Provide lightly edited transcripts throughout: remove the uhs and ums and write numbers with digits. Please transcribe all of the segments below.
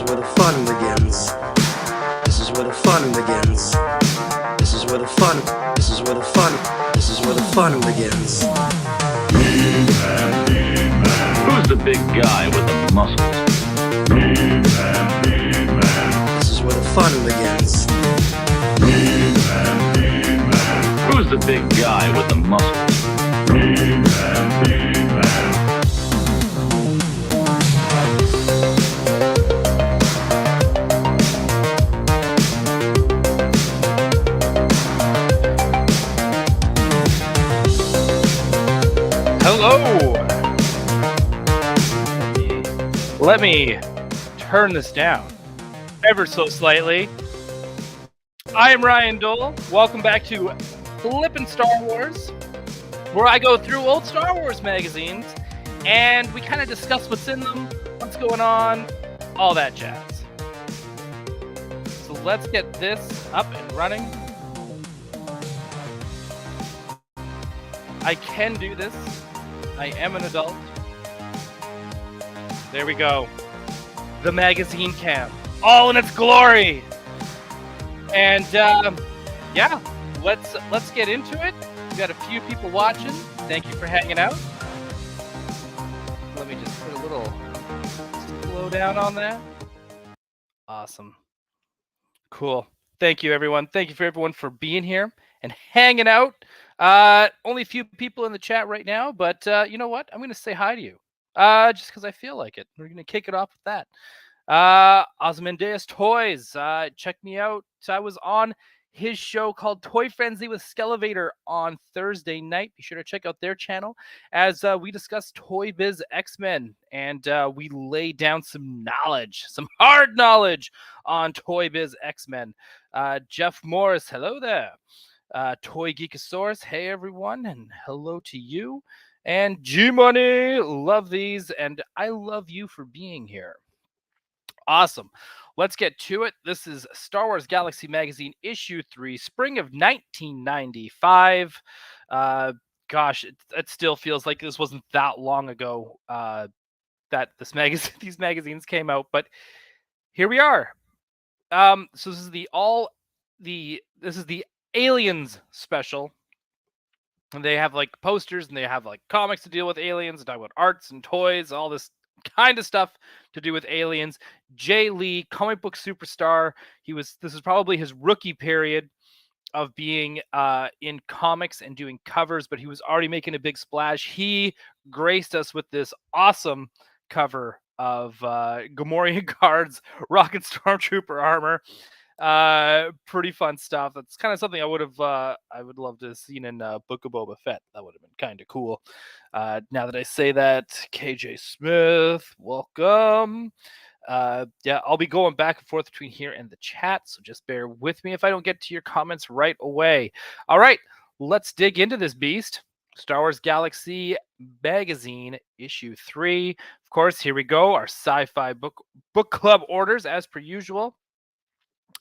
where the fun begins. This is where the fun begins. This is where the fun. This is where the fun. This is where the fun begins. Who's the big guy with the muscles? This is where the fun begins. Who's the big guy with the muscles? Hello! Let me turn this down ever so slightly. I am Ryan Doell. Welcome back to Flipp'n Star Wars, where I go through old Star Wars magazines and we kind of discuss what's in them, what's going on, all that jazz. So let's get this up and running. I can do this. I am an adult. There we go. The magazine cam, all in its glory. And yeah, let's get into it. We got a few people watching. Thank you for hanging out. Let me just put a little slow down on that. Awesome. Cool. Thank you, everyone. Thank you for everyone for being here and hanging out. Only a few people in the chat right now, but you know what? I'm going to say hi to you just because I feel like it. We're going to kick it off with that. Osmondeus Toys, check me out. I was on his show called Toy Frenzy with Skelevator on Thursday night. Be sure to check out their channel as we discuss Toy Biz X-Men and we lay down some knowledge, some hard knowledge on Toy Biz X-Men. Jeff Morris, hello there. Toy Geekosaurus, hey everyone, and hello to you. And G-Money, love these, and I love you for being here. Awesome. Let's get to it. This is Star Wars Galaxy Magazine, issue 3, spring of 1995. Gosh, it still feels like this wasn't that long ago that these magazines came out, but here we are. So this is the Aliens special. And they have like posters and they have like comics to deal with aliens and talk about arts and toys, all this kind of stuff to do with aliens. Jay Lee, comic book superstar. This is probably his rookie period of being in comics and doing covers, but he was already making a big splash. He graced us with this awesome cover of Gamorrean Guards Rocket Stormtrooper armor. Pretty fun stuff. That's kind of something I would love to have seen in Book of Boba Fett. That would have been kind of cool. Now that I say that, KJ Smith, welcome. Yeah, I'll be going back and forth between here and the chat, so just bear with me if I don't get to your comments right away. All right, let's dig into this beast. Star Wars Galaxy Magazine, issue 3. Of course, here we go. Our sci-fi book club orders, as per usual.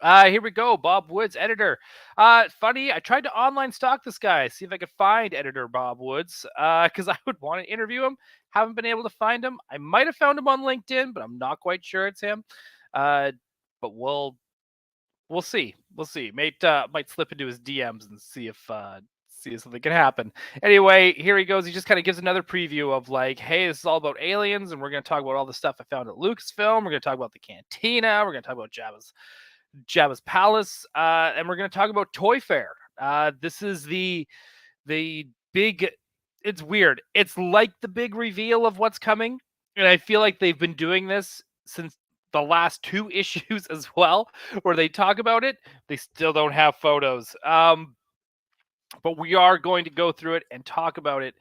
Here we go. Bob Woods, editor. Funny, I tried to online stalk this guy, see if I could find editor Bob Woods, because I would want to interview him. Haven't been able to find him. I might have found him on LinkedIn, but I'm not quite sure it's him. But we'll see. We'll see. Might slip into his DMs and see if something can happen. Anyway, here he goes. He just kind of gives another preview of like, hey, this is all about aliens, and we're going to talk about all the stuff I found at Lucasfilm. We're going to talk about the Cantina. We're going to talk about Jabba's Palace, and we're going to talk about Toy Fair. This is the big. It's weird. It's like the big reveal of what's coming, and I feel like they've been doing this since the last 2 issues as well, where they talk about it. They still don't have photos, but we are going to go through it and talk about it.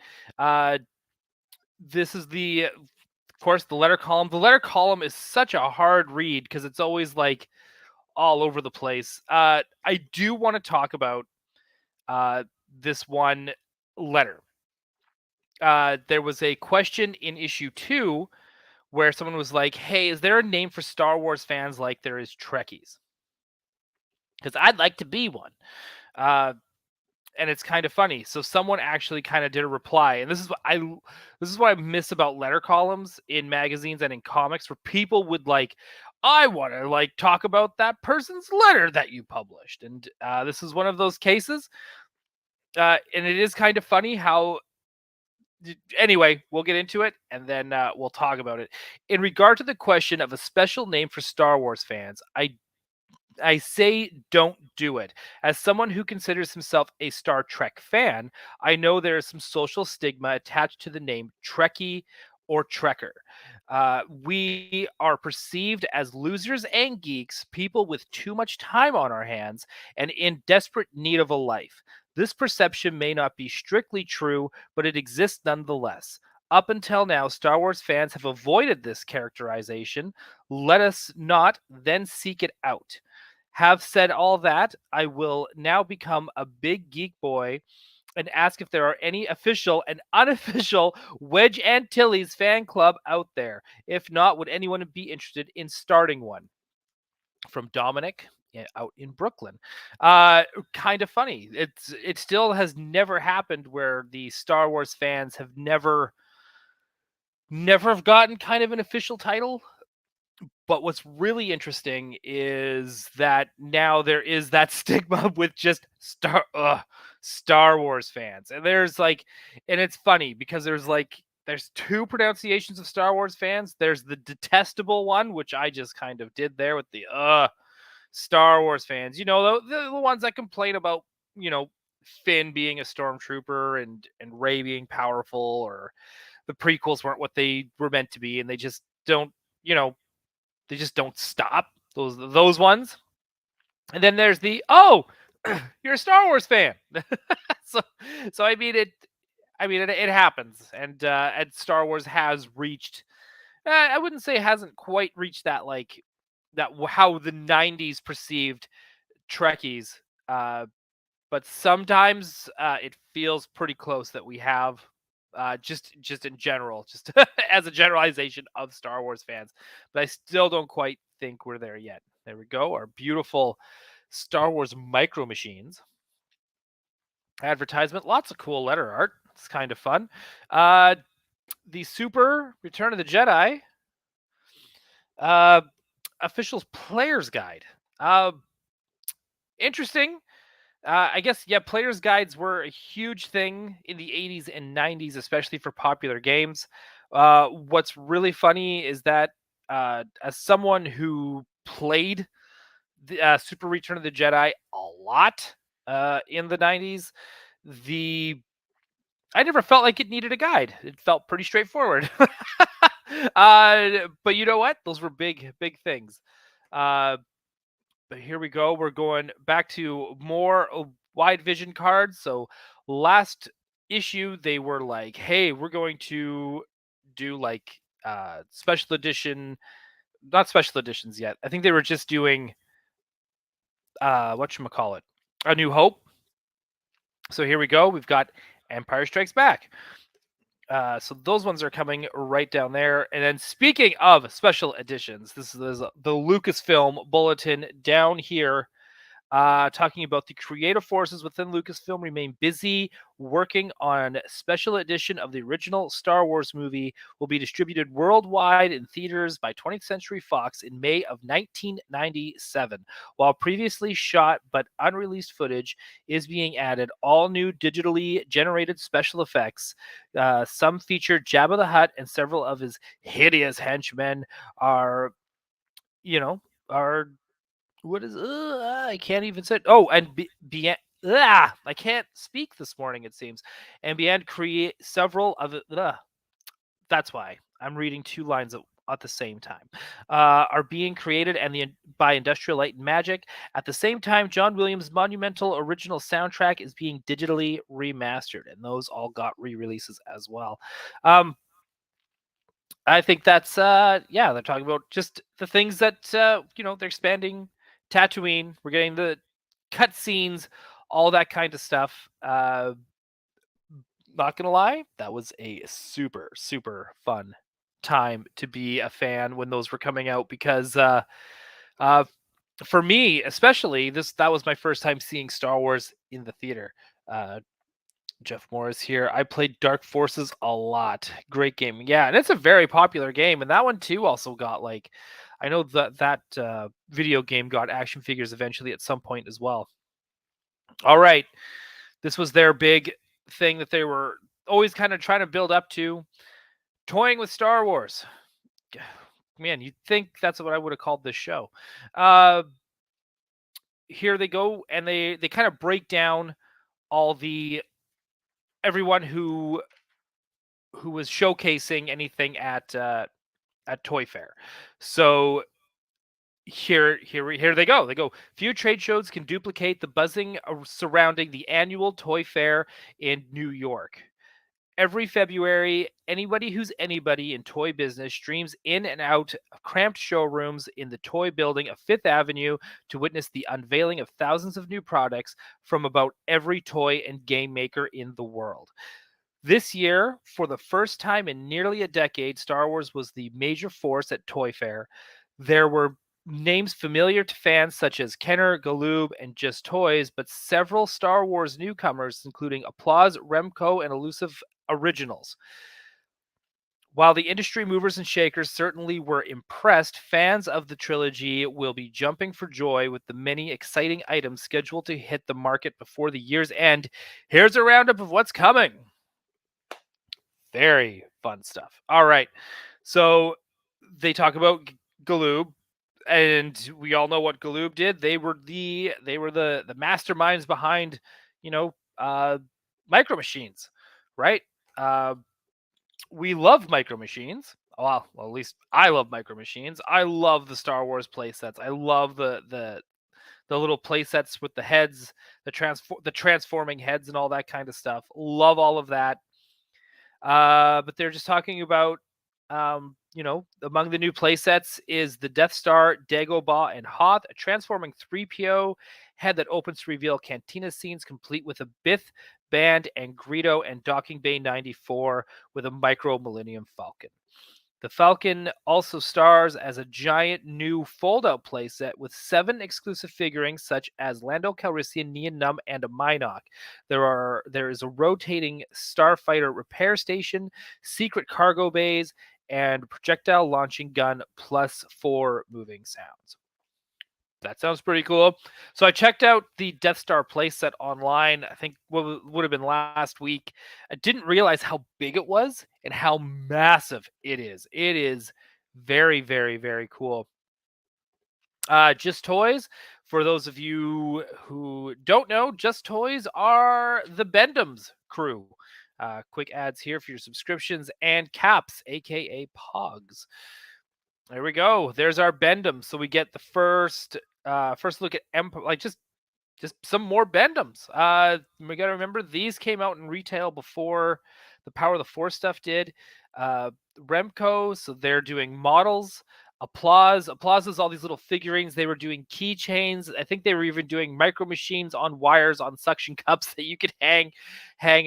This is of course, the letter column. The letter column is such a hard read because it's always like all over the place. I do want to talk about this one letter. There was a question in issue 2 where someone was like, hey, is there a name for Star Wars fans like there is Trekkies? Because I'd like to be one. And it's kind of funny. So someone actually kind of did a reply, and this is what I miss about letter columns in magazines and in comics, where people would like I want to like talk about that person's letter that you published. And this is one of those cases. And it is kind of funny how anyway, we'll get into it and then we'll talk about it. In regard to the question of a special name for Star Wars fans, I say don't do it. As someone who considers himself a Star Trek fan, I know there is some social stigma attached to the name Trekkie or Trekker. We are perceived as losers and geeks, people with too much time on our hands and in desperate need of a life. This perception may not be strictly true, but it exists nonetheless. Up until now, Star Wars fans have avoided this characterization. Let us not then seek it out. Have said all that, I will now become a big geek boy and ask if there are any official and unofficial Wedge Antilles fan club out there. If not, would anyone be interested in starting one? From Dominic out in Brooklyn. Kind of funny. It still has never happened where the Star Wars fans have never have gotten kind of an official title. But what's really interesting is that now there is that stigma with just Star Wars fans. And it's funny because there's two pronunciations of Star Wars fans. There's the detestable one, which I just kind of did there with the Star Wars fans. You know, the ones that complain about, you know, Finn being a stormtrooper and Rey being powerful, or the prequels weren't what they were meant to be, and they just don't, you know, they just don't stop. Those ones. And then there's the you're a Star Wars fan. so so I mean it happens, and Star Wars has reached. I wouldn't say it hasn't quite reached that how the '90s perceived Trekkies, but sometimes it feels pretty close that we have. Just in general, just as a generalization of Star Wars fans, but I still don't quite think we're there yet. There we go, our beautiful Star Wars micro machines advertisement. Lots of cool letter art. It's kind of fun. The Super Return of the Jedi uh, officials player's guide. Interesting. I guess, yeah, player's guides were a huge thing in the 80s and 90s, especially for popular games. What's really funny is that as someone who played the Super Return of the Jedi a lot in the 90s, I never felt like it needed a guide. It felt pretty straightforward. But you know what? Those were big things. Uh, but here we go. We're going back to more wide vision cards. So last issue, they were like, "Hey, we're going to do like special edition, not special editions yet. I think they were just doing whatchamacallit, A New Hope." So here we go. We've got Empire Strikes Back. So those ones are coming right down there. And then speaking of special editions, this is the Lucasfilm bulletin down here, talking about the creative forces within Lucasfilm remain busy working on special edition of the original Star Wars movie, will be distributed worldwide in theaters by 20th Century Fox in May of 1997. While previously shot but unreleased footage is being added, all new digitally generated special effects, some feature Jabba the Hutt and several of his hideous henchmen are, are what is? I can't even say. Oh, and Bien. I can't speak this morning. It seems, and Bien create several of it. That's why I'm reading two lines at the same time. Are being created by Industrial Light and Magic. At the same time, John Williams' monumental original soundtrack is being digitally remastered, and those all got re-releases as well. I think that's they're talking about just the things that they're expanding Tatooine. We're getting the cutscenes, all that kind of stuff. Not gonna lie, that was a super fun time to be a fan when those were coming out, because uh, for me especially, that was my first time seeing Star Wars in the theater. Jeff Morris here. I played Dark Forces a lot. Great game. Yeah, and it's a very popular game. And that one too also got like, I know that video game got action figures eventually at some point as well. All right, this was their big thing that they were always kind of trying to build up to, toying with Star Wars. Man, you'd think that's what I would have called this show. Uh, Here they go, and they kind of break down all the everyone who was showcasing anything at Toy Fair. So here they go. They go. Few trade shows can duplicate the buzzing surrounding the annual Toy Fair in New York. Every February, anybody who's anybody in toy business streams in and out of cramped showrooms in the toy building of Fifth Avenue to witness the unveiling of thousands of new products from about every toy and game maker in the world. This year, for the first time in nearly a decade, Star Wars was the major force at Toy Fair. There were names familiar to fans such as Kenner, Galoob, and Just Toys, but several Star Wars newcomers, including Applause, Remco, and Elusive Originals. While the industry movers and shakers certainly were impressed, fans of the trilogy will be jumping for joy with the many exciting items scheduled to hit the market before the year's end. Here's a roundup of what's coming. Very fun stuff. All right. So they talk about Galoob, and we all know what Galoob did. They were the masterminds behind, you know, Micro Machines, right? Uh, we love Micro Machines. Well, at least I love Micro Machines. I love the Star Wars play sets. I love the little play sets with the heads, the transforming heads and all that kind of stuff. Love all of that. But they're just talking about, among the new playsets is the Death Star, Dagobah, and Hoth, a transforming 3PO head that opens to reveal Cantina scenes complete with a Bith, Band, and Greedo and Docking Bay 94 with a Micro Millennium Falcon. The Falcon also stars as a giant new fold-out playset with 7 exclusive figurines such as Lando Calrissian, Nien Nunb, and a Mynock. There is a rotating starfighter repair station, secret cargo bays, and projectile launching gun plus 4 moving sounds. That sounds pretty cool. So I checked out the Death Star playset online. I think what would have been last week. I didn't realize how big it was and how massive it is. It is very, very, very cool. Just Toys, for those of you who don't know, Just Toys are the Bendums crew. Quick ads here for your subscriptions and caps, aka Pogs. There we go. There's our Bendum. So we get the first look at Empire, just some more Bendums. We got to remember these came out in retail before the Power of the Force stuff did. Remco, so they're doing models. Applause is all these little figurines. They were doing keychains. I think they were even doing Micro Machines on wires on suction cups that you could hang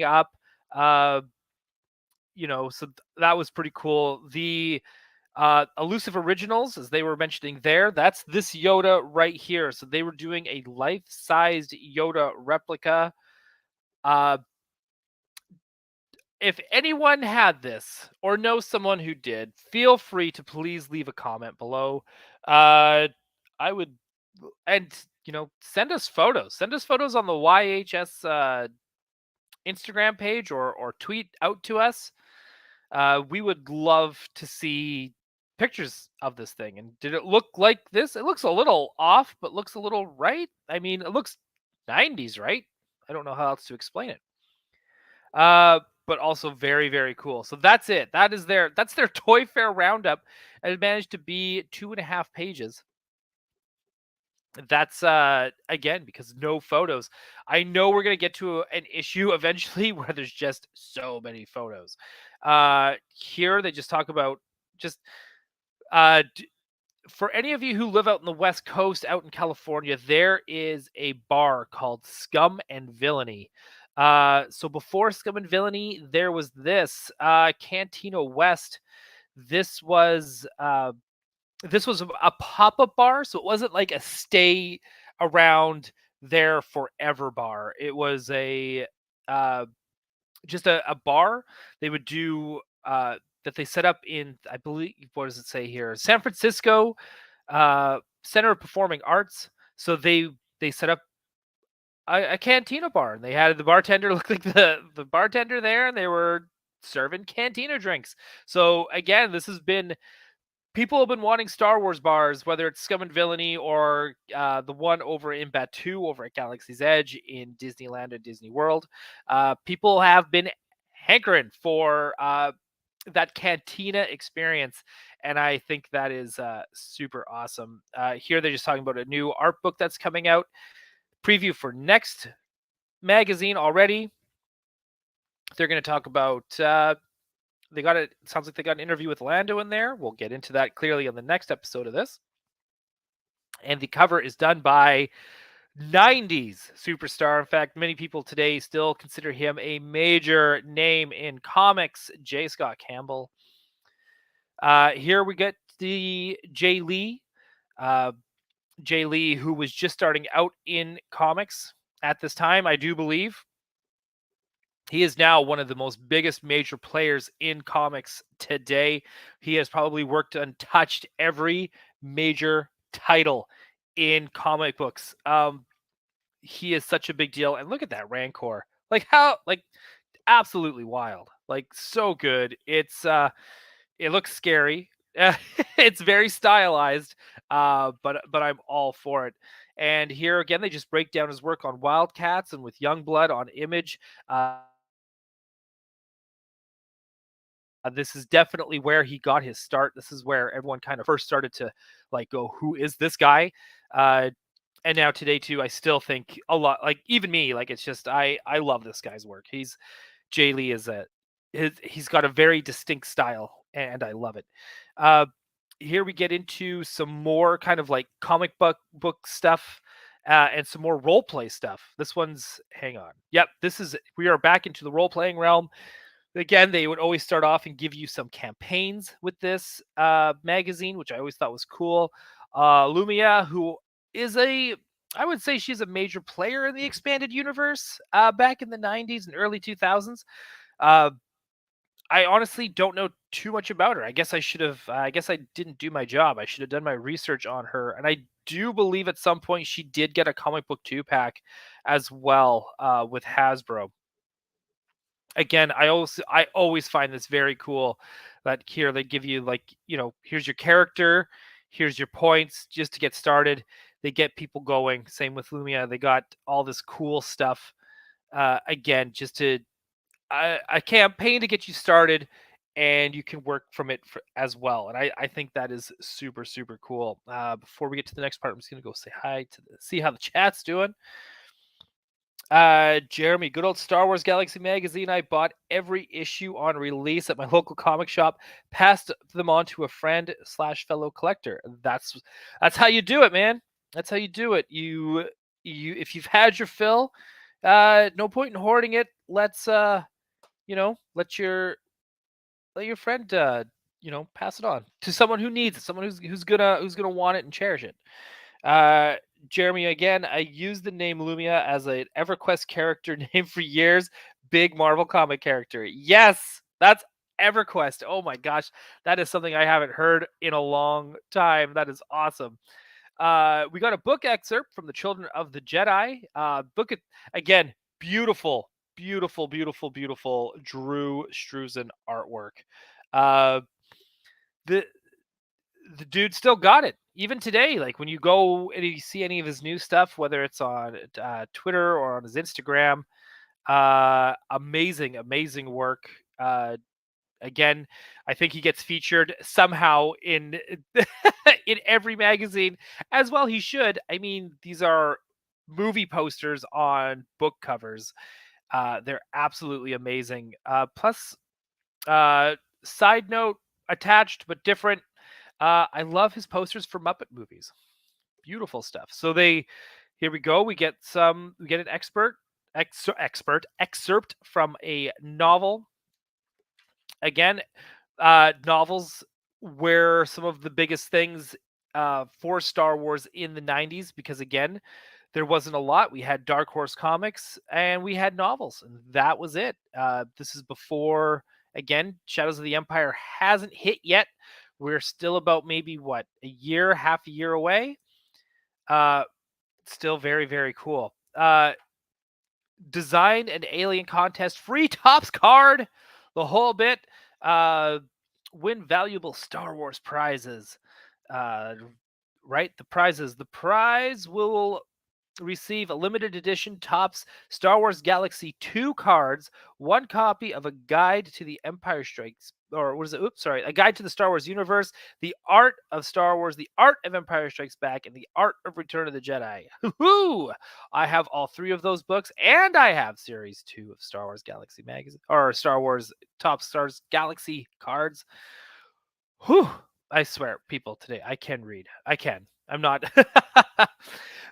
up. So that was pretty cool. The Elusive Originals, as they were mentioning there, that's this Yoda right here. So they were doing a life-sized Yoda replica. If anyone had this or knows someone who did, feel free to please leave a comment below. I would, and send us photos. Send us photos on the YHS Instagram page or tweet out to us. We would love to see pictures of this thing. And did it look like this? It looks a little off, but looks a little right. I mean, it looks 90s, right? I don't know how else to explain it. But also very, very cool. So that's it. That's their Toy Fair roundup. It managed to be 2.5 pages. That's again because no photos. I know we're gonna get to an issue eventually where there's just so many photos. Here they just talk about just for any of you who live out in the West Coast, out in California, there is a bar called Scum and Villainy. So before Scum and Villainy, there was this Cantina West. This was a pop-up bar, so it wasn't like a stay around there forever bar. It was a just a bar. They would do that they set up in, I believe, what does it say here? San Francisco Center of Performing Arts. So they set up a cantina bar, and they had the bartender look like the bartender there, and they were serving cantina drinks. So again, this has been people have been wanting Star Wars bars, whether it's Scum and Villainy or the one over in Batu over at Galaxy's Edge in Disneyland and Disney World. People have been hankering for that cantina experience, and I think that is super awesome. Here they're just talking about a new art book that's coming out. Preview for next magazine already. They're going to talk about they got it. Sounds like they got an interview with Lando in there. We'll get into that clearly on the next episode of this. And the cover is done by 90s superstar. In fact, many people today still consider him a major name in comics, J. Scott Campbell. Here we get the Jay Lee. Jay Lee, who was just starting out in comics at this time, I do believe. He is now one of the most biggest major players in comics today. He has probably worked and touched every major title in comic books. He is such a big deal. And look at that Rancor. Like how absolutely wild. Like so good. It looks scary. It's very stylized. But I'm all for it. And here again, they just break down his work on Wildcats and with Youngblood on Image. This is definitely where he got his start. This is where everyone kind of first started to like go, who is this guy? And now today too, I still think a lot, like even me, like it's just I love this guy's work. Jay Lee is he's got a very distinct style, and I love it. Uh, Here we get into some more kind of like comic book stuff. And some more role play stuff. This one's hang on. Yep, we are back into the role playing realm. Again, they would always start off and give you some campaigns with this magazine, which I always thought was cool. Lumia, who is I would say she's a major player in the expanded universe back in the 90s and early 2000s. Uh, I honestly don't know too much about her. I guess I guess I didn't do my job. I should have done my research on her. And I do believe at some point she did get a comic book 2-pack as well with Hasbro. Again, I always find this very cool that here they give you like, here's your character, here's your points just to get started. They get people going. Same with Lumia. They got all this cool stuff. Again, just to a campaign to get you started, and you can work from it as well. And I think that is super, super cool. Before we get to the next part, I'm just going to go say hi see how the chat's doing. Jeremy, good old Star Wars Galaxy magazine. I bought every issue on release at my local comic shop, passed them on to a friend / fellow collector. That's how you do it, man. That's how you do it. You if you've had your fill, no point in hoarding it. Let's let your friend pass it on to someone who needs it, someone who's gonna want it and cherish it. Jeremy, again, I used the name Lumia as an EverQuest character name for years. Big Marvel comic character. Yes, that's EverQuest. Oh my gosh, that is something I haven't heard in a long time. That is awesome. We got a book excerpt from the Children of the Jedi. Again, beautiful, beautiful, beautiful, beautiful Drew Struzan artwork. The the dude still got it even today. Like when you go and you see any of his new stuff, whether it's on Twitter or on his Instagram, amazing work. Again, I think he gets featured somehow in in every magazine as well. He should. I mean, these are movie posters on book covers. They're absolutely amazing. Plus, side note attached but different. I love his posters for Muppet movies. Beautiful stuff. So here we go. We get an excerpt from a novel. Again, novels were some of the biggest things for Star Wars in the 90s because again, there wasn't a lot. We had Dark Horse Comics and we had novels, and that was it. This is before, again, Shadows of the Empire hasn't hit yet. We're still about maybe what, a year, half a year away. Uh, Still very, very cool. Design an alien contest, free tops card, the whole bit. Uh, Win valuable Star Wars prizes. Uh, right, the prizes. The prize will receive a limited edition Topps Star Wars Galaxy 2 cards, one copy of a guide to the Empire Strikes, or what is it? Oops, sorry. A guide to the Star Wars universe, the art of Star Wars, the art of Empire Strikes Back, and the art of Return of the Jedi. Woohoo! I have all three of those books, and I have Series 2 of Star Wars Galaxy magazine, or Star Wars Top Stars Galaxy cards. Whew! I swear, people, today I can read. I can. I'm not.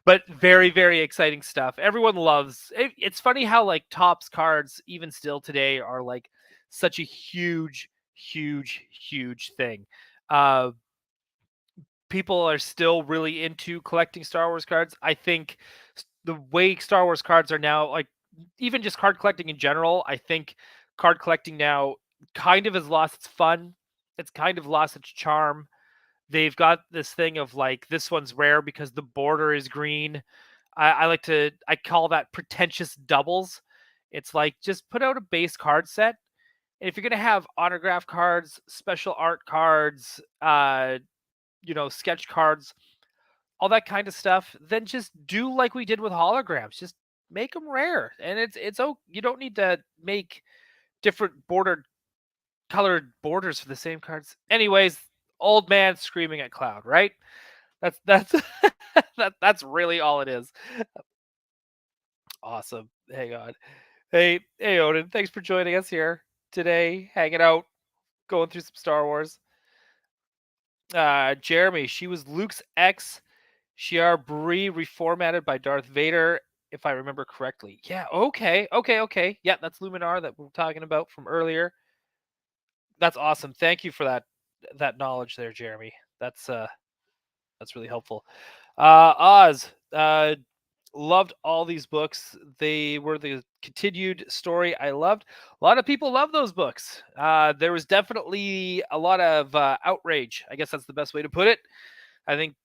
But very, very exciting stuff. Everyone loves it. It's funny how like Topps cards, even still today, are like such a huge, huge, huge thing. Uh, People are still really into collecting Star Wars cards. I think the way Star Wars cards are now, like even just card collecting in general, I think card collecting now kind of has lost its fun. It's kind of lost its charm. They've got this thing of like, this one's rare because the border is green. I call that pretentious doubles. It's like, just put out a base card set. And if you're gonna have autograph cards, special art cards, sketch cards, all that kind of stuff, then just do like we did with holograms. Just make them rare. And you don't need to make different colored borders for the same cards. Anyways, old man screaming at cloud, right? That's that's really all it is. Awesome. Hang on. Hey, Odin. Thanks for joining us here today, hanging out, going through some Star Wars. Jeremy, she was Luke's ex. Shiar Bree reformatted by Darth Vader, if I remember correctly. Yeah. Okay. Yeah, that's Luminar that we were talking about from earlier. That's awesome. Thank you for that knowledge there, Jeremy. That's really helpful. Oz, loved all these books. They were the continued story I loved. A lot of people love those books. There was definitely a lot of outrage. I guess that's the best way to put it. I think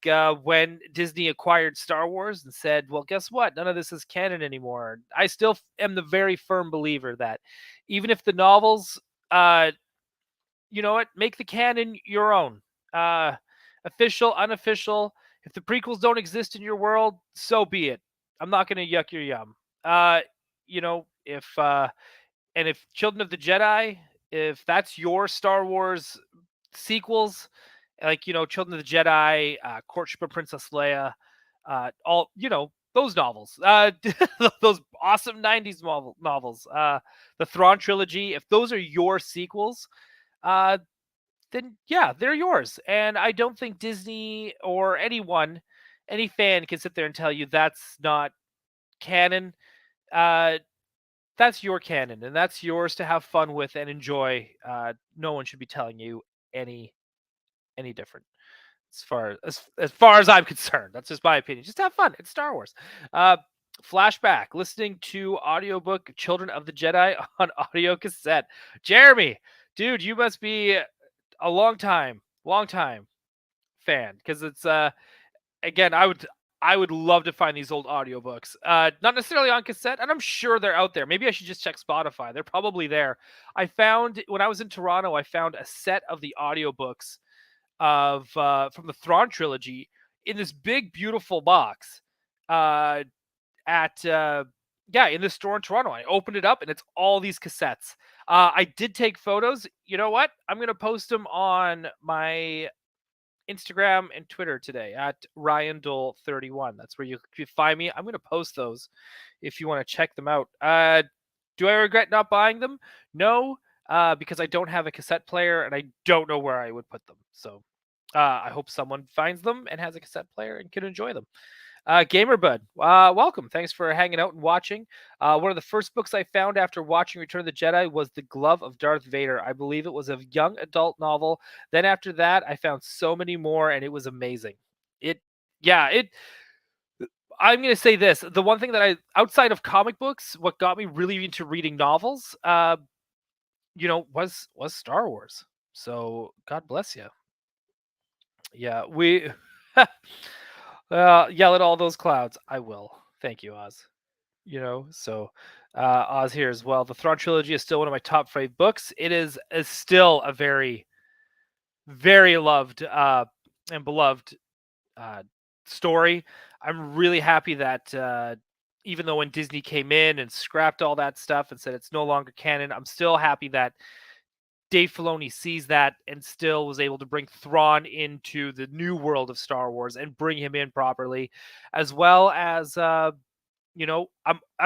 when Disney acquired Star Wars and said, well, guess what? None of this is canon anymore. I still am the very firm believer that even if the novels, you know what, make the canon your own. Official, unofficial. If the prequels don't exist in your world, so be it. I'm not going to yuck your yum. If Children of the Jedi, if that's your Star Wars sequels, like Children of the Jedi, Courtship of Princess Leia, all those novels, those awesome '90s novels, the Thrawn trilogy. If those are your sequels, then yeah, they're yours. And I don't think Disney or any fan can sit there and tell you that's not canon. Uh, that's your canon, and that's yours to have fun with and enjoy. No one should be telling you any different. As far as I'm concerned, that's just my opinion. Just have fun. It's Star Wars. Uh, Flashback, listening to audiobook Children of the Jedi on audio cassette. Jeremy, dude, you must be a long time fan, because it's again, I would love to find these old audiobooks. Not necessarily on cassette, and I'm sure they're out there. Maybe I should just check Spotify. They're probably there. I found, when I was in Toronto, I found a set of the audiobooks of from the Thrawn trilogy in this big beautiful box uh at in this store in Toronto. I opened it up and it's all these cassettes. I did take photos. You know what? I'm going to post them on my Instagram and Twitter today at Ryan Doell 31. That's where you can find me. I'm going to post those if you want to check them out. Do I regret not buying them? No, because I don't have a cassette player and I don't know where I would put them. So I hope someone finds them and has a cassette player and can enjoy them. Gamerbud, welcome. Thanks for hanging out and watching. One of the first books I found after watching Return of the Jedi was The Glove of Darth Vader. I believe it was a young adult novel. Then after that, I found so many more, and it was amazing. It I'm gonna say this: the one thing that outside of comic books, what got me really into reading novels, was Star Wars. So God bless you. Yeah, we yell at all those clouds. I will. Thank you, Oz. So Oz here as well. The Thrawn trilogy is still one of my top 5 books. It is still a very, very loved and beloved uh, story. I'm really happy that even though when Disney came in and scrapped all that stuff and said it's no longer canon, I'm still happy that Dave Filoni sees that and still was able to bring Thrawn into the new world of Star Wars and bring him in properly, as well as I'm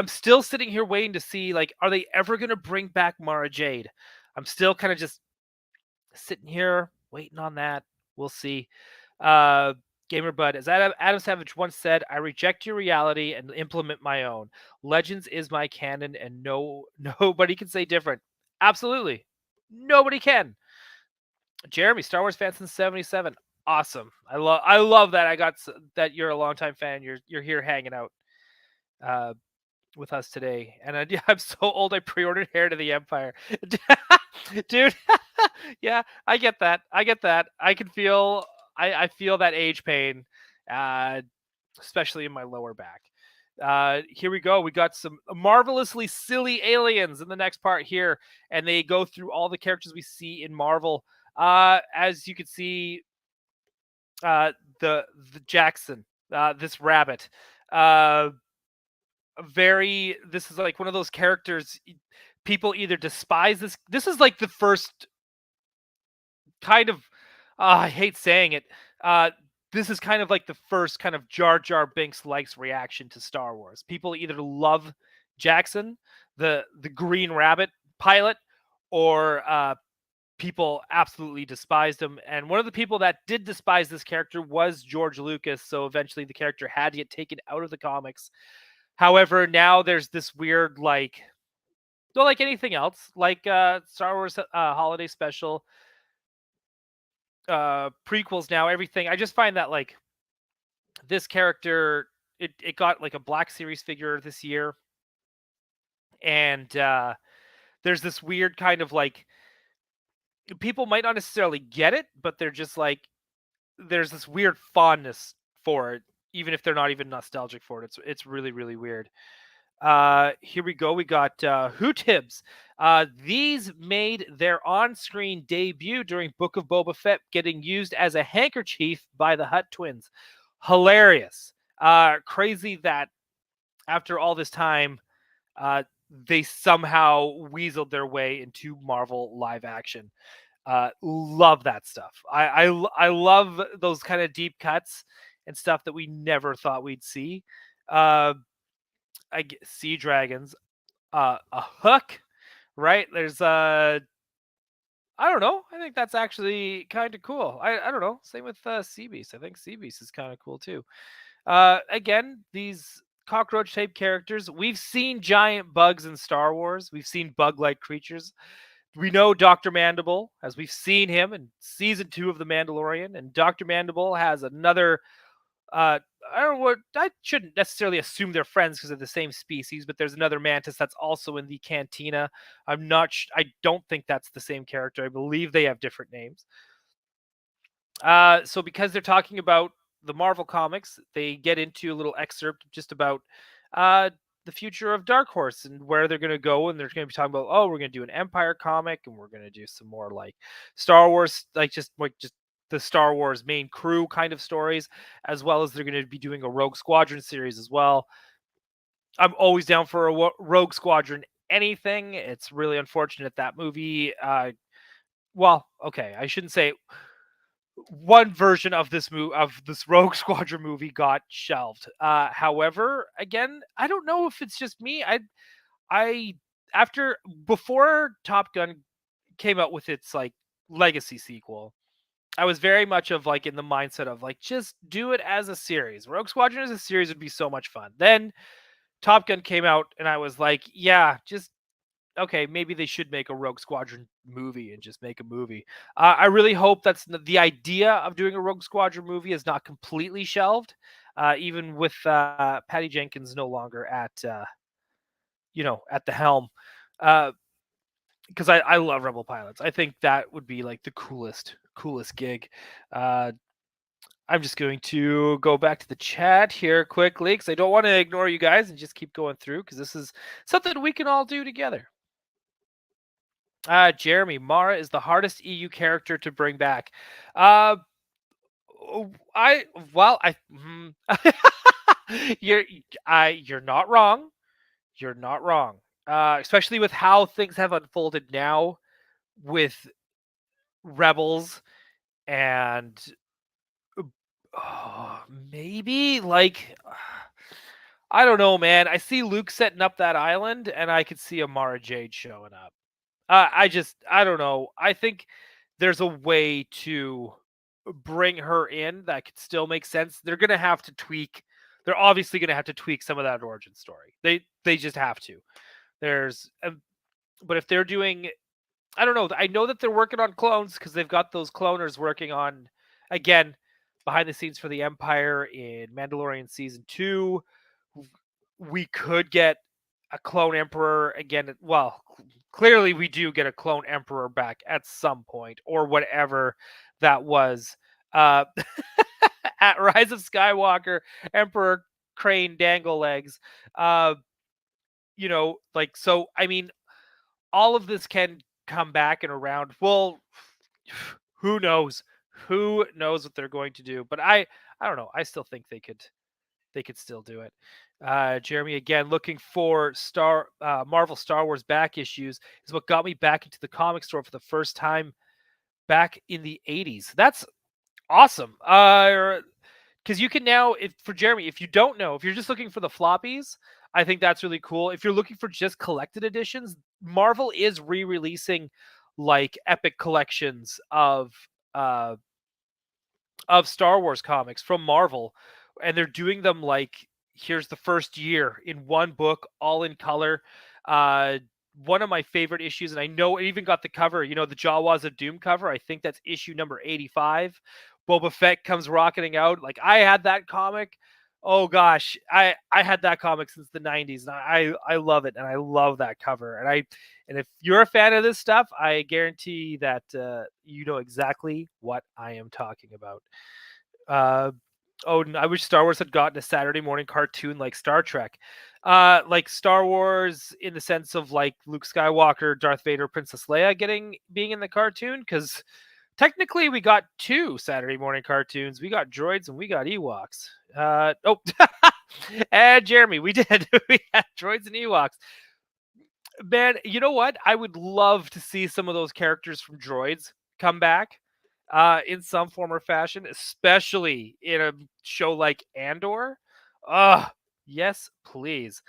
still sitting here waiting to see, like, are they ever gonna bring back Mara Jade? I'm still kind of just sitting here waiting on that. We'll see. Uh Gamer Bud, as Adam Savage once said, I reject your reality and implement my own. Legends is my canon, and nobody can say different. Absolutely. Nobody can. Jeremy, Star Wars fan since '77. Awesome. I love that. That you're a longtime fan. You're here hanging out uh, with us today. And I'm so old. I pre-ordered Heir to the Empire, dude. Yeah, I get that. I get that. I can feel. I feel that age pain, uh, especially in my lower back. Here we go. We got some marvelously silly aliens in the next part here, and they go through all the characters we see in Marvel. As you can see, uh, the Jackson, this rabbit, uh, very. This is like one of those characters. People either despise this. This is like the first kind of. I hate saying it. Uh, this is kind of like the first kind of Jar Jar Binks likes reaction to Star Wars. People either love Jackson, the Green Rabbit pilot, or people absolutely despised him. And one of the people that did despise this character was George Lucas. So eventually the character had to get taken out of the comics. However, now there's this weird, like, well, like anything else, like Star Wars holiday special, prequels, now everything. I just find that, like, this character, it got like a Black Series figure this year, and there's this weird kind of, like, people might not necessarily get it, but they're just like, there's this weird fondness for it, even if they're not even nostalgic for it. It's really, really weird. Here we go. We got Hoot Hibs. These made their on-screen debut during Book of Boba Fett, getting used as a handkerchief by the Hutt twins. Hilarious. Crazy that after all this time, they somehow weaseled their way into Marvel live action. Love that stuff. I love those kind of deep cuts and stuff that we never thought we'd see. Uh, Sea dragons, a hook, right? There's I don't know. I think that's actually kind of cool. I don't know. Same with sea beast. I think sea beast is kind of cool too. Again, these cockroach type characters. We've seen giant bugs in Star Wars. We've seen bug like creatures. We know Dr. Mandible, as we've seen him in season 2 of The Mandalorian, and Dr. Mandible has another. I don't know what. I shouldn't necessarily assume they're friends because they're the same species, but there's another mantis that's also in the Cantina. I'm not. I don't think that's the same character. I believe they have different names. So because they're talking about the Marvel comics, they get into a little excerpt just about uh, the future of Dark Horse and where they're going to go. And they're going to be talking about, oh, we're going to do an Empire comic, and we're going to do some more like Star Wars, like just the Star Wars main crew kind of stories, as well as they're going to be doing a Rogue Squadron series as well. I'm always down for a Rogue Squadron anything. It's really unfortunate that movie. Well, okay, I shouldn't say one version of this Rogue Squadron movie got shelved. However, again, I don't know if it's just me. I after before Top Gun came out with its like legacy sequel, I was very much of like in the mindset of like just do it as a series. Rogue Squadron as a series would be so much fun. Then Top Gun came out and I was like, yeah, just okay, maybe they should make a Rogue Squadron movie and just make a movie. I really hope that's the idea of doing a Rogue Squadron movie is not completely shelved. even with Patty Jenkins no longer at the helm. Because I love Rebel Pilots. I think that would be like the coolest gig. Uh, I'm just going to go back to the chat here quickly because I don't want to ignore you guys and just keep going through because this is something we can all do together. Jeremy, Mara is the hardest EU character to bring back. Uh, I well, I you're you're not wrong. You're not wrong. Especially with how things have unfolded now with Rebels and maybe like I don't know, man. I see Luke setting up that island, and I could see Amara Jade showing up. I don't know. I think there's a way to bring her in that could still make sense. They're gonna have to tweak. They're obviously gonna have to tweak some of that origin story. They just have to. But if they're doing, I don't know. I know that they're working on clones because they've got those cloners working on again behind the scenes for the Empire in Mandalorian season 2. We could get a clone emperor again. Well, clearly we do get a clone emperor back at some point or whatever that was. Uh, at Rise of Skywalker, Emperor Crane dangle legs. Uh, like so. I mean, all of this can come back and around. Well, who knows? Who knows what they're going to do? But I don't know. I still think they could still do it. Jeremy, again, looking for Marvel Star Wars back issues is what got me back into the comic store for the first time back in the 80s. That's awesome. Because you can now, if for Jeremy, if you don't know, if you're just looking for the floppies, I think that's really cool. If you're looking for just collected editions, Marvel is re-releasing like epic collections uh of Star Wars comics from Marvel, and they're doing them like here's the first year in one book, all in color. Uh, One of my favorite issues, and I know it even got the cover. The Jawas of Doom cover. I think that's issue number 85. Boba Fett comes rocketing out. Like I had that comic. Oh gosh, I had that comic since the 90s, and I love it, and I love that cover. And if you're a fan of this stuff, I guarantee that you know exactly what I am talking about. Uh, Odin, I wish Star Wars had gotten a Saturday morning cartoon like Star Trek. Like Star Wars in the sense of like Luke Skywalker, Darth Vader, Princess Leia being in the cartoon, because technically we got two Saturday morning cartoons. We got droids and we got Ewoks. And Jeremy, we did. We had droids and Ewoks. Man, you know what? I would love to see some of those characters from droids come back in some form or fashion, especially in a show like Andor. Yes, please.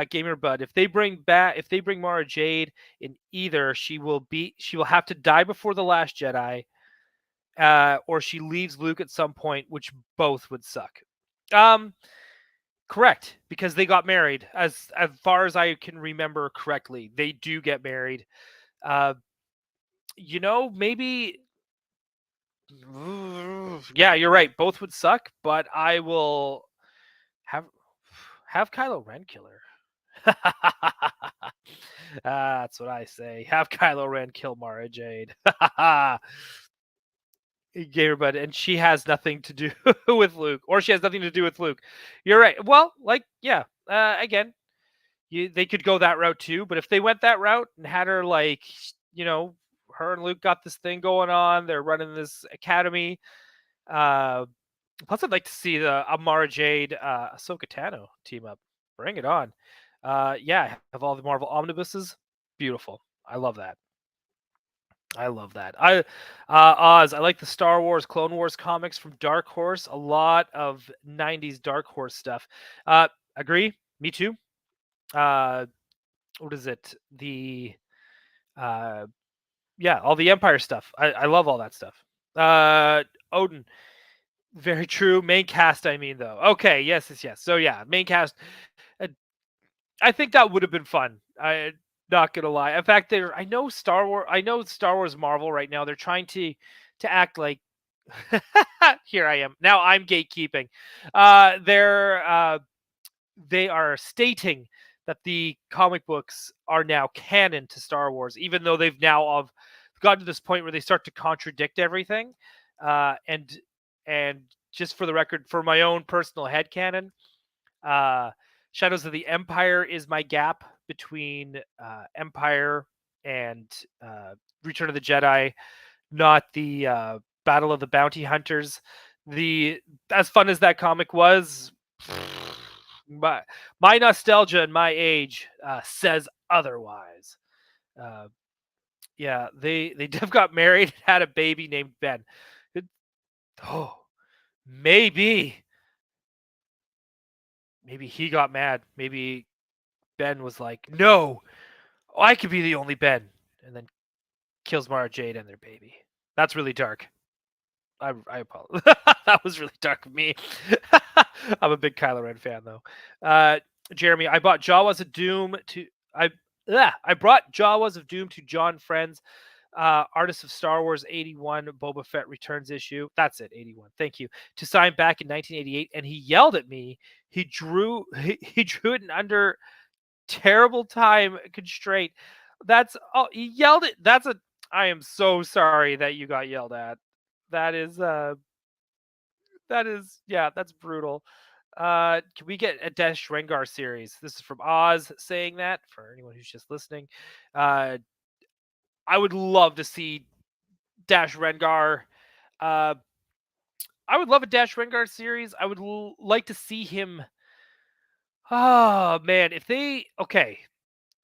Gamer Bud, if they bring Mara Jade in either, she will have to die before the Last Jedi, or she leaves Luke at some point, which both would suck. Correct, because they got married. As far as I can remember correctly, they do get married. Uh, maybe. Yeah, you're right. Both would suck, but I will have Kylo Ren kill her. That's what I say. Have Kylo Ren kill Mara Jade. Gamer Bud, and she has nothing to do with Luke, or she has nothing to do with Luke. You're right. Well, yeah. Again, they could go that route too, but if they went that route and had her her and Luke got this thing going on, they're running this academy. Plus, I'd like to see the Amara Jade, Ahsoka Tano team up. Bring it on. Yeah, have all the Marvel omnibuses. Beautiful. I love that. Oz. I like the Star Wars, Clone Wars comics from Dark Horse. A lot of '90s Dark Horse stuff. Agree. Me too. What is it? Yeah, all the Empire stuff. I love all that stuff. Odin. Very true. Main cast, I mean, though. Okay, yes. So yeah, main cast. Uh, I think that would have been fun. I not gonna lie. In fact, I know Star Wars Marvel right now. They're trying to act like Here I am. Now I'm gatekeeping. They're they are stating that the comic books are now canon to Star Wars, even though they've now gotten to this point where they start to contradict everything. And just for the record, for my own personal headcanon, uh, Shadows of the Empire is my gap between Empire and Return of the Jedi, not the Battle of the Bounty Hunters. The As fun as that comic was, my my nostalgia and my age says otherwise. Uh, yeah, they Dev got married and had a baby named Ben. It- oh, maybe maybe he got mad. Maybe Ben was like, "No, I could be the only Ben," and then kills Mara Jade and their baby. That's really dark. I apologize. That was really dark of me. I'm a big Kylo Ren fan, though. Jeremy, I bought Jawas of Doom to I brought Jawas of Doom to John Friends, Artist of Star Wars 81 Boba Fett Returns issue. That's it, 81. Thank you. To sign back in 1988, and he yelled at me. He drew it in under terrible time constraint. He yelled it. I am so sorry that you got yelled at. That is yeah, that's brutal. Can we get a Dash Rengar series? This is from Oz saying that for anyone who's just listening. Uh, I would love to see Dash Rengar. Uh, I would love a Dash Rengar series. I would like to see him. Oh man, if they okay,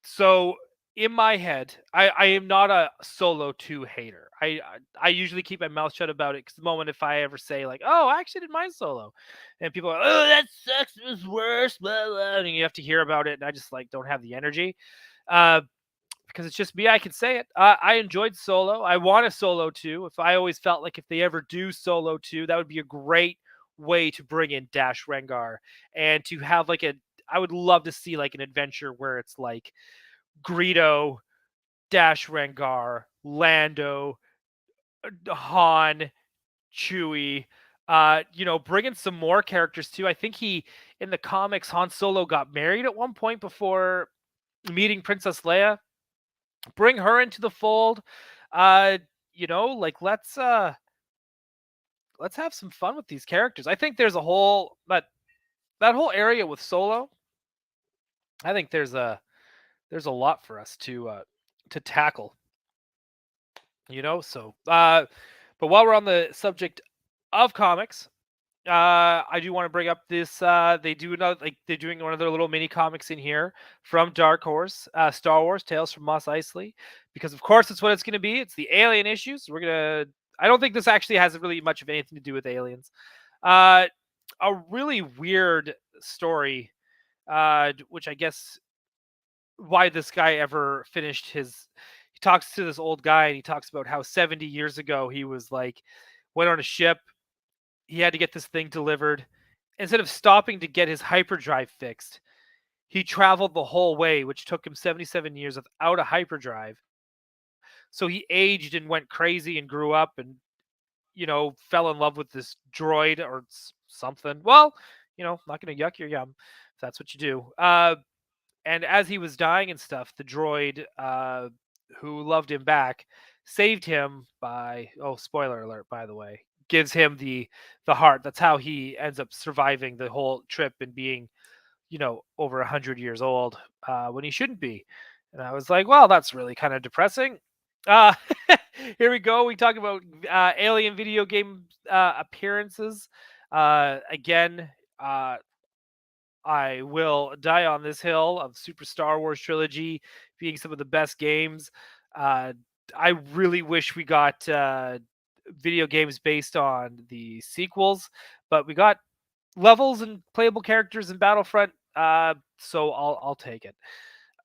so in my head, I am not a Solo 2 hater. I usually keep my mouth shut about it because the moment if I ever say like, oh, I actually didn't mind Solo, and people are, oh, that sucks, it was worse, blah, blah, and you have to hear about it, and I just like don't have the energy. Uh, because it's just me, I can say it. I enjoyed Solo. I want a Solo 2. If I always felt like if they ever do Solo 2, that would be a great way to bring in Dash Rengar and to have like a. I would love to see like an adventure where it's like Greedo, Dash Rengar, Lando, Han, Chewie. Bring in some more characters too. I think in the comics, Han Solo got married at one point before meeting Princess Leia. Bring her into the fold. Uh, like let's have some fun with these characters. I think there's a whole that whole area with Solo. I think there's a lot for us to tackle. But while we're on the subject of comics, I do want to bring up this. They're doing one of their little mini comics in here from Dark Horse, Star Wars Tales from Mos Eisley, because of course it's what it's going to be. It's the alien issues. I don't think this actually has really much of anything to do with aliens. Uh, a really weird story, which I guess why this guy ever finished his. He talks to this old guy and he talks about how 70 years ago he was like went on a ship. He had to get this thing delivered. Instead of stopping to get his hyperdrive fixed, he traveled the whole way, which took him 77 years without a hyperdrive. So he aged and went crazy and grew up and, fell in love with this droid or something. Well, not going to yuck your yum if that's what you do. And as he was dying and stuff, the droid who loved him back saved him by spoiler alert, by the way, gives him the heart. That's how he ends up surviving the whole trip and being over 100 years old when he shouldn't be. And I was like, well, that's really kind of depressing. uh Here we go, we talk about alien video game appearances again. I will die on this hill of Super Star Wars trilogy being some of the best games. Uh, I really wish we got video games based on the sequels, but we got levels and playable characters in Battlefront. So I'll take it.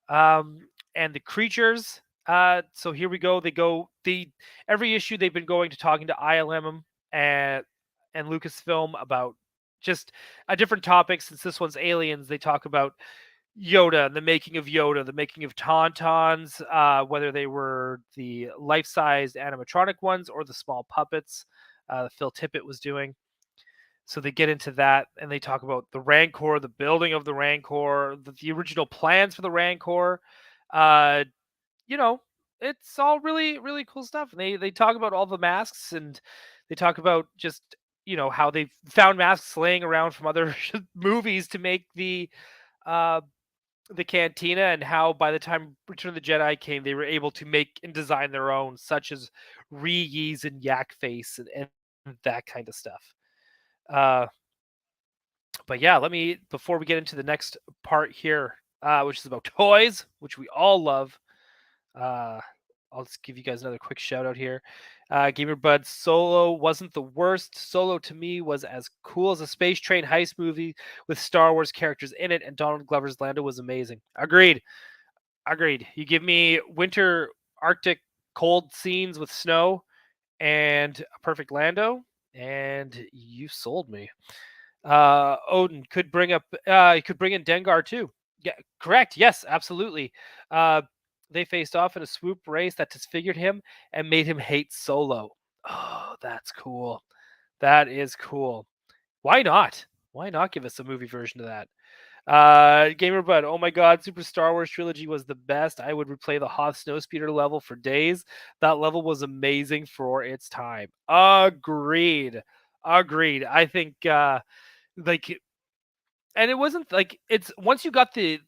And the creatures. So here we go. Every issue they've been going to talking to ILM and Lucasfilm about just a different topic. Since this one's aliens, they talk about Yoda and the making of Yoda, the making of Tauntauns, whether they were the life-sized animatronic ones or the small puppets. Phil Tippett was doing. So they get into that and they talk about the Rancor, the building of the Rancor, the original plans for the Rancor. Uh, you know, it's all really really cool stuff. And they talk about all the masks, and they talk about just how they found masks laying around from other movies to make uh the Cantina, and how by the time Return of the Jedi came, they were able to make and design their own, such as Ree's and Yak Face and that kind of stuff. Uh, but yeah, let me before we get into the next part here, which is about toys, which we all love. Uh, I'll just give you guys another quick shout out here. Gamer Bud, Solo wasn't the worst. Solo to me was as cool as a space train heist movie with Star Wars characters in it, and Donald Glover's Lando was amazing. Agreed. Agreed. You give me winter Arctic cold scenes with snow and a perfect Lando, and you sold me. Odin could bring up. He could bring in Dengar too. Yeah, correct. Yes, absolutely. Uh, they faced off in a swoop race that disfigured him and made him hate Solo. Oh, that's cool. That is cool. Why not? Why not give us a movie version of that? Gamer Bud, oh my god, Super Star Wars Trilogy was the best. I would replay the Hoth Snowspeeder level for days. That level was amazing for its time. Agreed. Agreed. I think like and it wasn't like it's once you got the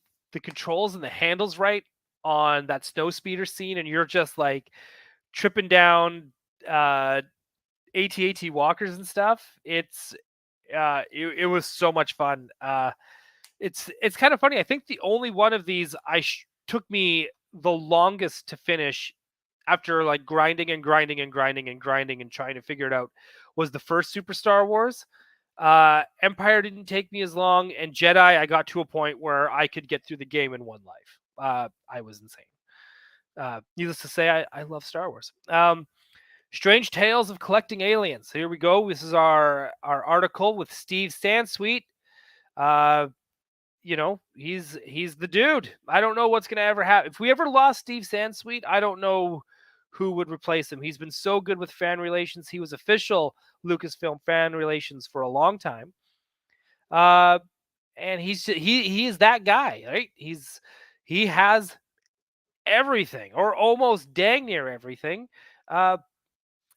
controls and the handles right on that snow speeder scene, and you're just like tripping down uh AT-AT walkers and stuff. It was so much fun. It's kind of funny. I think the only one of these took me the longest to finish after like grinding and grinding and grinding and grinding and trying to figure it out was the first Super Star Wars. Empire didn't take me as long, and Jedi I got to a point where I could get through the game in one life. I was insane. Needless to say, I love Star Wars. Strange Tales of Collecting Aliens. Here we go. This is our article with Steve Sansweet. He's the dude. I don't know what's gonna ever happen. If we ever lost Steve Sansweet, I don't know who would replace him. He's been so good with fan relations. He was official Lucasfilm fan relations for a long time. And he is that guy, right? He has everything, or almost dang near everything. Uh,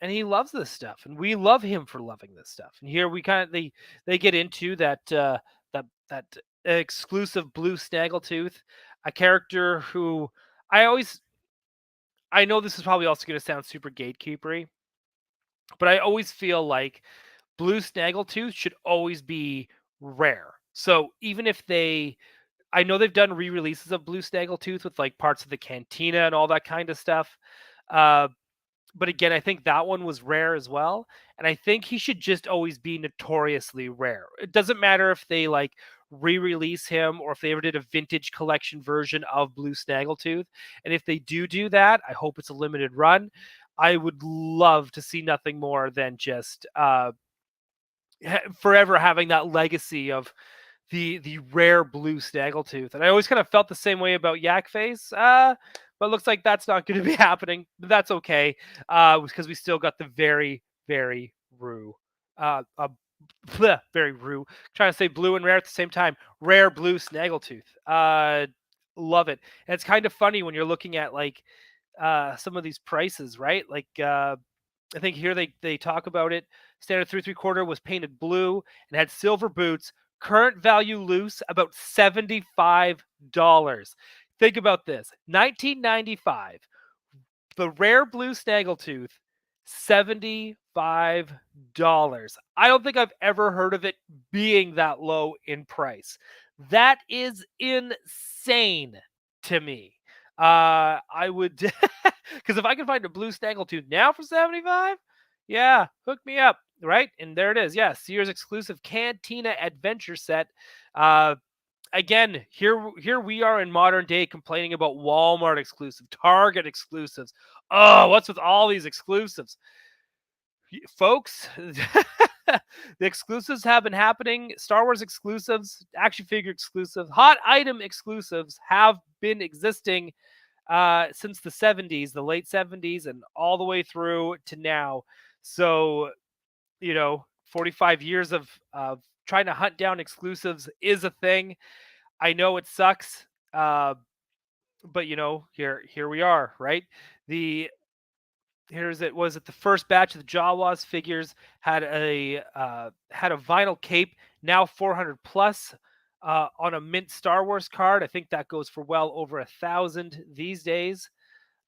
and he loves this stuff, and we love him for loving this stuff. And here we kind of they get into that exclusive blue snaggletooth, a character who I always I know this is probably also going to sound super gatekeepery, but I always feel like blue snaggletooth should always be rare. So even if I know they've done re-releases of blue snaggletooth with like parts of the Cantina and all that kind of stuff. Uh, but again, I think that one was rare as well, and I think he should just always be notoriously rare. It doesn't matter if they like re-release him or if they ever did a vintage collection version of Blue Snaggletooth. And if they do that, I hope it's a limited run. I would love to see nothing more than just forever having that legacy of the rare blue snaggletooth. And I always kind of felt the same way about Yak Face. But looks like that's not going to be happening. But that's okay. Because we still got the very, very rue. Very rue. Trying to say blue and rare at the same time. Rare blue snaggletooth. Love it. And it's kind of funny when you're looking at like some of these prices, right? Like I think here they talk about it. Standard 3/3 was painted blue and had silver boots. Current value loose about $75. Think about this: 1995, the rare blue snaggletooth, $75. I don't think I've ever heard of it being that low in price. That is insane to me. I would because if I can find a blue snaggletooth now for 75, yeah, hook me up, right? And there it is. Yeah, Sears exclusive Cantina adventure set. Again, here we are in modern day complaining about Walmart exclusive, Target exclusives. Oh, what's with all these exclusives? Folks, the exclusives have been happening. Star Wars exclusives, action figure exclusives, hot item exclusives have been existing since the 70s, the late 70s, and all the way through to now. So 45 years of trying to hunt down exclusives is a thing. I know it sucks, uh, but here we are, right? The Here's it was it the first batch of the Jawas figures had a vinyl cape, now 400 plus, on a mint Star Wars card. I think that goes for well over 1,000 these days.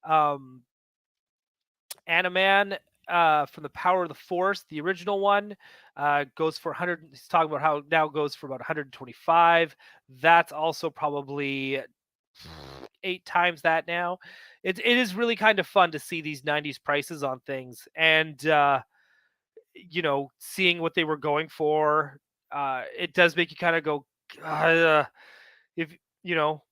Um, Animan, from the Power of the Force, the original one, goes for 100. He's talking about how it now goes for about 125. That's also probably 8 times that now. It is really kind of fun to see these 90s prices on things, and seeing what they were going for. It does make you kind of go, "God, if you know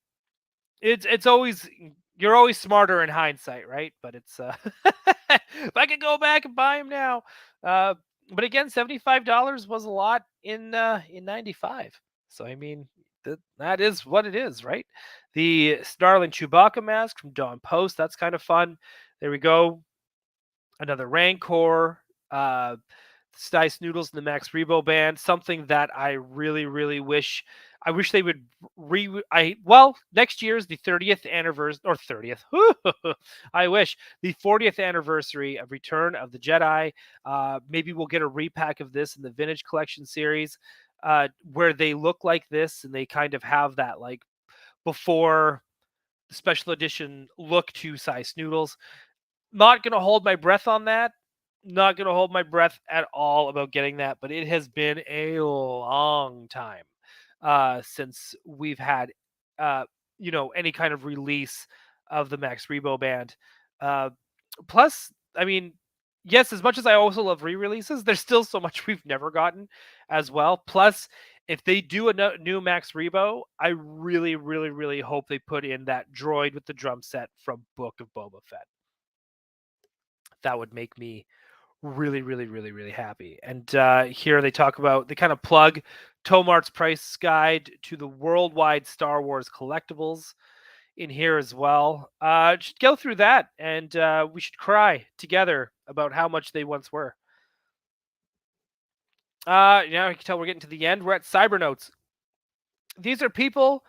it's always you're always smarter in hindsight, right? But it's if I could go back and buy them now. uh but again, $75 was a lot in 95. So I mean, that is what it is, right? The snarling Chewbacca mask from Dawn Post, that's kind of fun. There we go. Another Rancor, Stice Noodles and the Max Rebo band. Something that I really, really wish. I wish they would next year is the 30th anniversary, or 30th. I wish the 40th anniversary of Return of the Jedi. Maybe we'll get a repack of this in the Vintage Collection series, where they look like this and they kind of have that like before special edition look to Size Noodles. Not gonna hold my breath on that. Not gonna hold my breath at all about getting that, but it has been a long time since we've had uh, any kind of release of the Max Rebo band. Uh, Plus, I mean, yes, as much as I also love re-releases, there's still so much we've never gotten as well. Plus, if they do a new Max Rebo, I really, really, really hope they put in that droid with the drum set from Book of Boba Fett. That would make me really, really, really, really happy. And here they kind of plug Tomart's price guide to the worldwide Star Wars collectibles in here as well. Just go through that, and we should cry together about how much they once were. Now you can tell we're getting to the end. We're at Cybernotes. These are people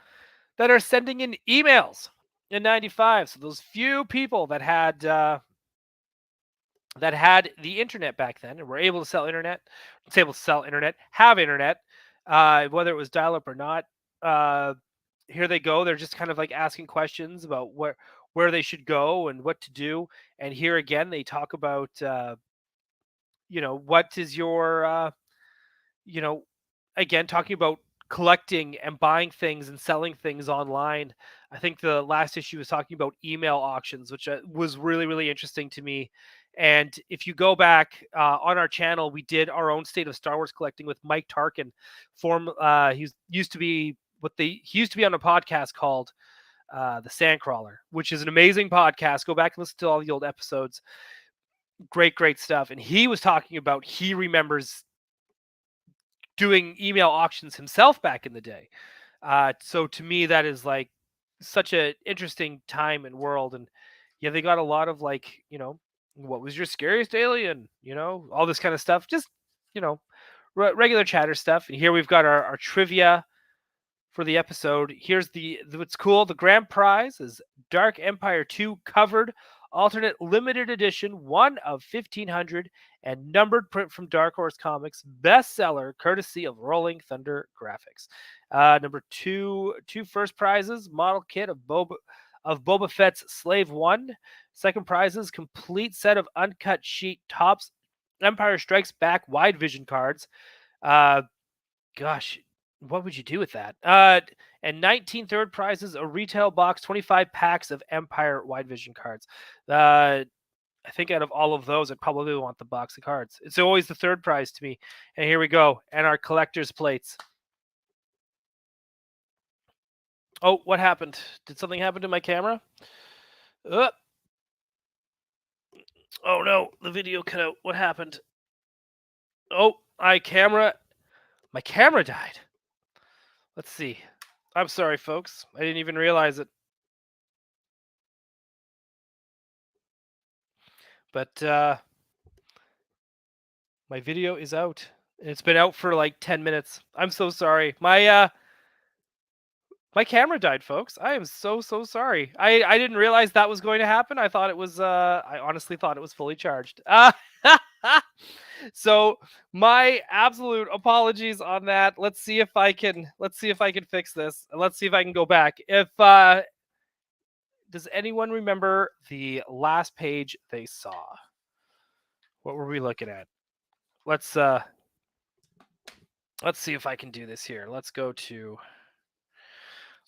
that are sending in emails in 95. So those few people that had the internet back then and were able to sell internet, have internet, whether it was dial up or not. Uh, Here they go. They're just kind of like asking questions about where they should go and what to do. And here again, they talk about what is your you know, again, talking about collecting and buying things and selling things online. I think the last issue was talking about email auctions, which was really, really interesting to me. And if you go back on our channel, we did our own State of Star Wars collecting with Mike Tarkin. He used to be he used to be on a podcast called The Sandcrawler, which is an amazing podcast. Go back and listen to all the old episodes. Great, great stuff. And he was talking about he remembers doing email auctions himself back in the day. So to me, that is like such an interesting time and world. And yeah, they got a lot of like, what was your scariest alien? All this kind of stuff. Just, you know, regular chatter stuff. And here we've got our trivia for the episode. Here's what's cool. The grand prize is Dark Empire 2 covered alternate limited edition, one of 1,500, and numbered print from Dark Horse Comics, bestseller courtesy of Rolling Thunder Graphics. Number two first prizes: model kit of Boba Fett's Slave One. Second prizes: complete set of uncut sheet tops, Empire Strikes Back wide vision cards. Uh, Gosh, what would you do with that? And 19 third prizes, a retail box, 25 packs of Empire Wide Vision cards. I think out of all of those, I'd probably want the box of cards. It's always the third prize to me. And here we go. And our collector's plates. Oh, what happened? Did something happen to my camera? Uh, oh no, the video cut out. What happened? Oh, my camera died. Let's see. I'm sorry, folks. I didn't even realize it. But My video is out. It's been out for like 10 minutes. I'm so sorry. My camera died, folks. I am so sorry. I didn't realize that was going to happen. I thought it was I honestly thought it was fully charged. So my absolute apologies on that. Let's see if I can fix this. Let's see if I can go back. If does anyone remember the last page they saw? What were we looking at? Let's see if I can do this here. Let's go to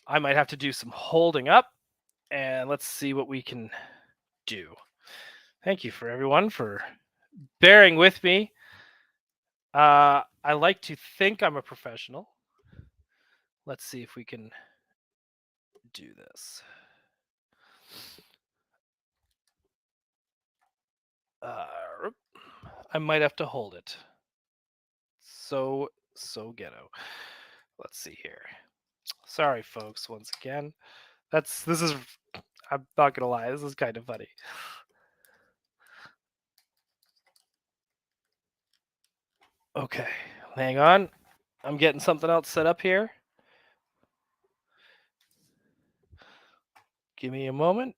I might have to do some holding up and let's see what we can do. Thank you for everyone for bearing with me. I like to think I'm a professional. Let's see if we can do this. I might have to hold it. So ghetto. Let's see here. Sorry, folks. Once again, this is. I'm not gonna lie. This is kind of funny. Okay, hang on. I'm getting something else set up here. Give me a moment.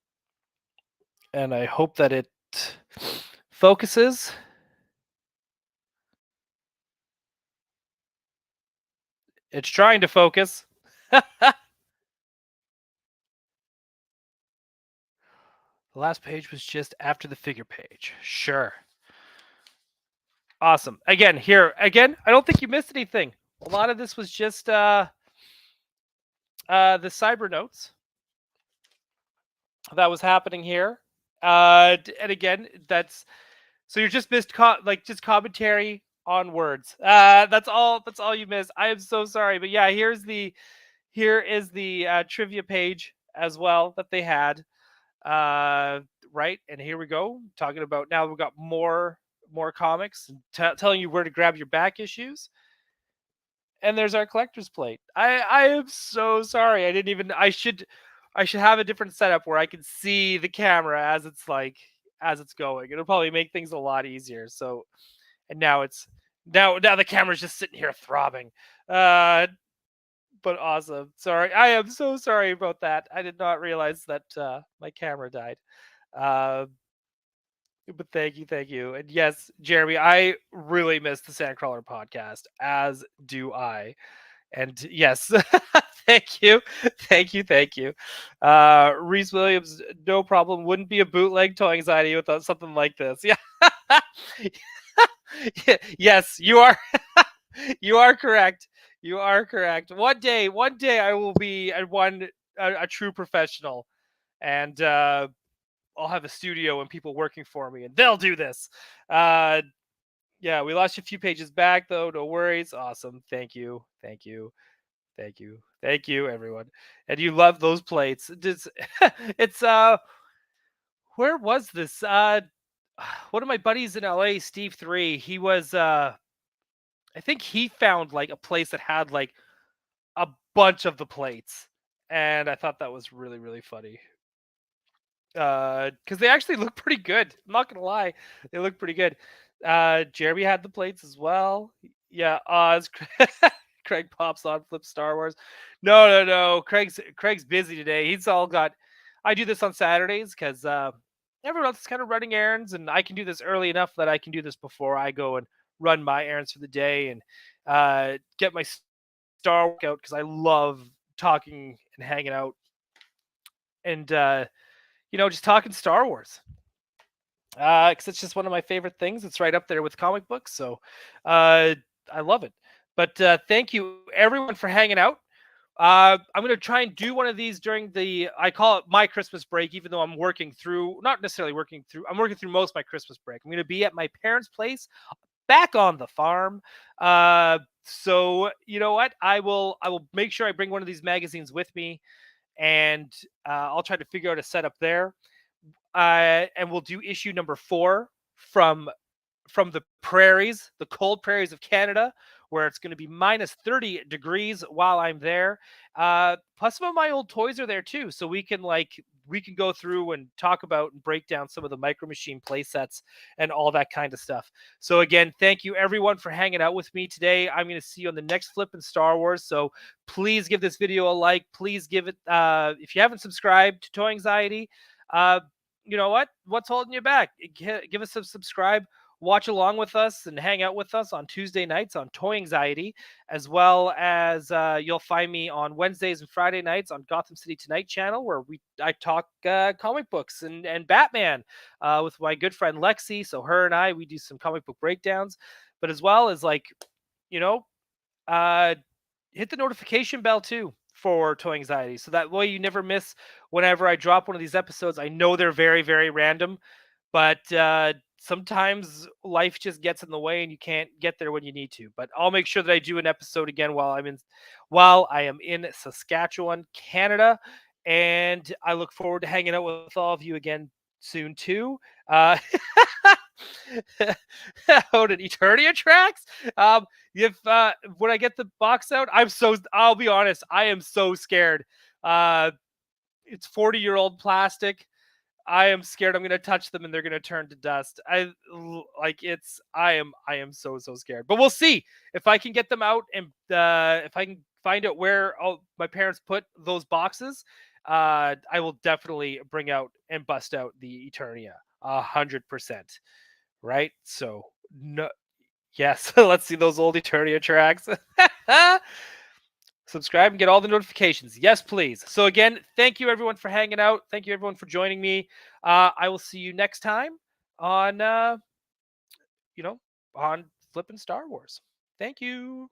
And I hope that it focuses. It's trying to focus. The last page was just after the figure page. Sure. Awesome. Again, I don't think you missed anything. A lot of this was just the cyber notes that was happening here. And again, that's so you're just missed just commentary on words. That's all you missed. I am so sorry. But yeah, here is the trivia page as well that they had. Right, and here we go, talking about now we've got more comics, telling you where to grab your back issues. And there's our collector's plate. I am so sorry. I should have a different setup where I can see the camera as it's going. It'll probably make things a lot easier. So, and now now the camera's just sitting here throbbing. But awesome. Sorry. I am so sorry about that. I did not realize that my camera died. But thank you. And yes, Jeremy, I really miss the Sandcrawler podcast, as do I. And yes, thank you. Reese Williams, no problem. Wouldn't be a bootleg Toy Anxiety without something like this. Yeah. Yes, you are. You are correct. One day, I will be a true professional, and I'll have a studio and people working for me, and they'll do this. Yeah, we lost you a few pages back though. No worries. Awesome. Thank you, everyone. And you love those plates. It's where was this? One of my buddies in LA, Steve 3. He was I think he found like a place that had like a bunch of the plates, and I thought that was really funny. Because they actually look pretty good. I'm not gonna lie, they look pretty good. Jeremy had the plates as well. Yeah, Oz. Craig pops on Flip Star Wars. No. Craig's busy today. He's all got. I do this on Saturdays because everyone else is kind of running errands, and I can do this early enough that I can do this before I go and run my errands for the day and get my Star workout because I love talking and hanging out and just talking Star Wars. Because it's just one of my favorite things. It's right up there with comic books, so I love it. But thank you everyone for hanging out. I'm going to try and do one of these during I call it my Christmas break, even though I'm working through, not necessarily working through, I'm working through most of my Christmas break. I'm going to be at my parents' place back on the farm. So you know what? I will make sure I bring one of these magazines with me, and I'll try to figure out a setup there. And we'll do issue number 4 from the prairies, the cold prairies of Canada, where it's going to be minus 30 degrees while I'm there. Plus some of my old toys are there too, so we can we can go through and talk about and break down some of the Micro Machine play sets and all that kind of stuff. So again, thank you everyone for hanging out with me today. I'm going to see you on the next Flipp'n Star Wars. So please give this video a like. Please give it, if you haven't subscribed to Toy Anxiety, you know what? What's holding you back? Give us a subscribe. Watch along with us and hang out with us on Tuesday nights on Toy Anxiety, as well as you'll find me on Wednesdays and Friday nights on Gotham City Tonight channel, where I talk comic books and Batman with my good friend Lexi. So her and we do some comic book breakdowns, but as well as you know, uh, hit the notification bell too for Toy Anxiety, so that way you never miss whenever I drop one of these episodes. I know they're very, very random, but sometimes life just gets in the way and you can't get there when you need to. But I'll make sure that I do an episode again while I am in Saskatchewan, Canada, and I look forward to hanging out with all of you again soon too. Oh, did Eternia tracks? If when I get the box out, I'll be honest, I am so scared. It's 40-year-old plastic. I am scared I'm gonna touch them and they're gonna turn to dust. I am so scared. But we'll see if I can get them out and if I can find out where my parents put those boxes. I will definitely bring out and bust out the Eternia 100%. Right? So no, yes. Let's see those old Eternia tracks. Subscribe and get all the notifications. Yes, please. So again, thank you everyone for hanging out. Thank you everyone for joining me. I will see you next time on on Flippin' Star Wars. Thank you.